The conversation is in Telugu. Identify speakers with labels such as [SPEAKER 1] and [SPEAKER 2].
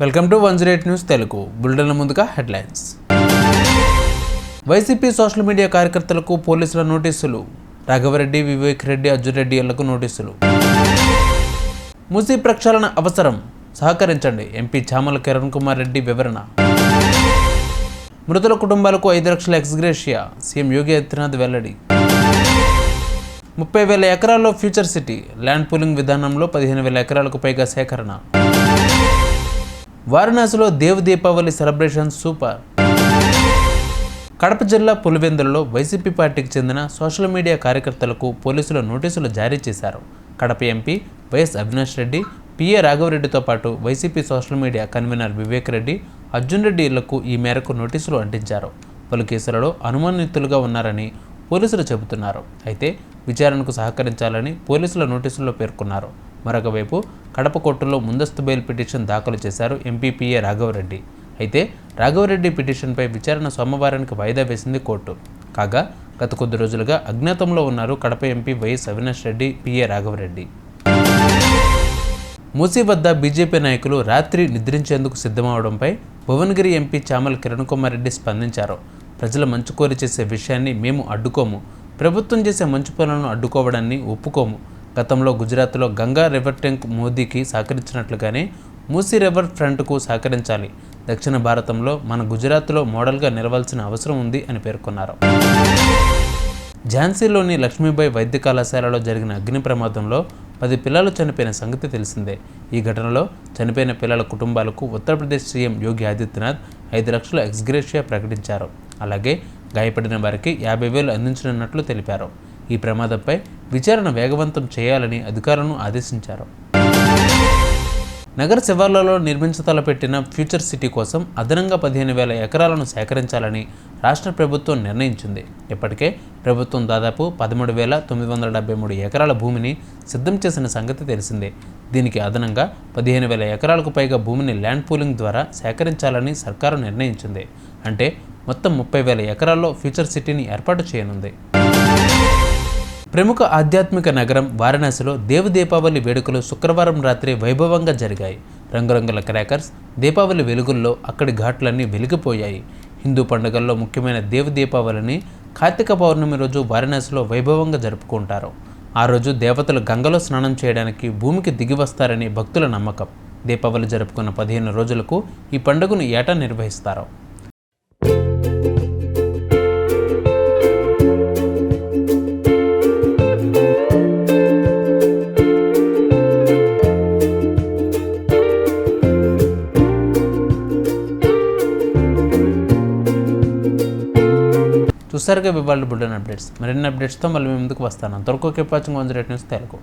[SPEAKER 1] Welcome to 108 news Telugu. బులెటిన్ల ముందుగా హెడ్లైన్స్. వైసీపీ సోషల్ మీడియా కార్యకర్తలకు పోలీసుల నోటీసులు. రాఘవరెడ్డి, వివేక్ రెడ్డి, అర్జున్ రెడ్డిలకు నోటీసులు. మూసీ ప్రక్షాళన అవసరం, సహకరించండి. ఎంపీ చామల కిరణ్ కుమార్ రెడ్డి వివరణ. మృతుల కుటుంబాలకు 5 లక్షల ఎక్స్గ్రేషియా, సీఎం యోగి ఆదిత్యనాథ్ వెల్లడి. 30,000 ఎకరాల్లో ఫ్యూచర్ సిటీ, ల్యాండ్ పూలింగ్ విధానంలో 15,000 ఎకరాలకు పైగా సేకరణ. వారణాసిలో దేవ్ దీపావళి సెలబ్రేషన్ సూపర్. కడప జిల్లా పులివెందులలో వైసీపీ పార్టీకి చెందిన సోషల్ మీడియా కార్యకర్తలకు పోలీసులు నోటీసులు జారీ చేశారు. Kadapa MP YS Avinash Reddy, PA రాఘవరెడ్డితో పాటు YCP social media convener Vivek Reddy, Arjun Reddy ఇళ్లకు ఈ మేరకు నోటీసులు అంటించారు. పలు కేసులలో అనుమానితులుగా ఉన్నారని పోలీసులు చెబుతున్నారు. అయితే విచారణకు సహకరించాలని పోలీసుల నోటీసుల్లో పేర్కొన్నారు. మరొక వైపు కడప కోర్టులో ముందస్తు బెయిల్ పిటిషన్ దాఖలు చేశారు ఎంపీ పిఏ రాఘవరెడ్డి. అయితే రాఘవరెడ్డి పిటిషన్పై విచారణ సోమవారానికి వాయిదా వేసింది కోర్టు. కాగా గత కొద్ది రోజులుగా అజ్ఞాతంలో ఉన్నారు Kadapa MP YS Avinash Reddy, PA Raghava Reddy. Musi వద్ద బీజేపీ నాయకులు రాత్రి నిద్రించేందుకు సిద్ధమవడంపై భువనగిరి ఎంపీ చామల కిరణ్ కుమార్ రెడ్డి స్పందించారు. ప్రజల మంచి కోరి చేసే విషయాన్ని మేము అడ్డుకోము, ప్రభుత్వం చేసే మంచి పనులను అడ్డుకోవడాన్ని ఒప్పుకోము. గతంలో గుజరాత్లో గంగా రివర్ ట్యాంక్ మోదీకి సహకరించినట్లుగానే మూసీ రివర్ ఫ్రంట్కు సహకరించాలి. దక్షిణ భారతంలో మన గుజరాత్లో మోడల్గా నిలవాల్సిన అవసరం ఉంది అని పేర్కొన్నారు. ఝాన్సీలోని లక్ష్మీబాయి వైద్య కళాశాలలో జరిగిన అగ్ని ప్రమాదంలో 10 పిల్లలు చనిపోయిన సంగతి తెలిసిందే. ఈ ఘటనలో చనిపోయిన పిల్లల కుటుంబాలకు ఉత్తరప్రదేశ్ సీఎం యోగి ఆదిత్యనాథ్ 5 లక్షల ఎక్స్గ్రేషియా ప్రకటించారు. అలాగే గాయపడిన వారికి 50,000 అందించనున్నట్లు తెలిపారు. ఈ ప్రమాదంపై విచారణ వేగవంతం చేయాలని అధికారులను ఆదేశించారు. నగర శివార్లలో నిర్మించతలపెట్టిన ఫ్యూచర్ సిటీ కోసం అదనంగా 15,000 ఎకరాలను సేకరించాలని రాష్ట్ర ప్రభుత్వం నిర్ణయించింది. ఇప్పటికే ప్రభుత్వం దాదాపు 13,973 ఎకరాల భూమిని సిద్ధం చేసిన సంగతి తెలిసిందే. దీనికి అదనంగా 15,000 ఎకరాలకు పైగా భూమిని ల్యాండ్ పూలింగ్ ద్వారా సేకరించాలని సర్కారు నిర్ణయించింది. అంటే మొత్తం 30,000 ఎకరాల్లో ఫ్యూచర్ సిటీని ఏర్పాటు చేయనుంది. ప్రముఖ ఆధ్యాత్మిక నగరం వారణాసిలో దేవ్ దీపావళి వేడుకలు శుక్రవారం రాత్రి వైభవంగా జరిగాయి. రంగురంగుల క్రాకర్స్, దీపావళి వెలుగుల్లో అక్కడి ఘాట్లన్నీ వెలిగిపోయాయి. హిందూ పండుగల్లో ముఖ్యమైన దేవ్ దీపావళిని కార్తీక పౌర్ణమి రోజు వారణాసిలో వైభవంగా జరుపుకుంటారు. ఆ రోజు దేవతలు గంగలో స్నానం చేయడానికి భూమికి దిగి వస్తారని భక్తుల నమ్మకం. దీపావళి జరుపుకున్న 15 రోజులకు ఈ పండుగను ఏటా నిర్వహిస్తారు. చూసారుగా ఇవాళ బులెటిన్ అప్డేట్స్. మరిన్ని అప్డేట్స్తో మళ్ళీ మీ ముందుకు వస్తాను. అంతవరకు కీప్ వాచింగ్ 108 న్యూస్ తెలుగు.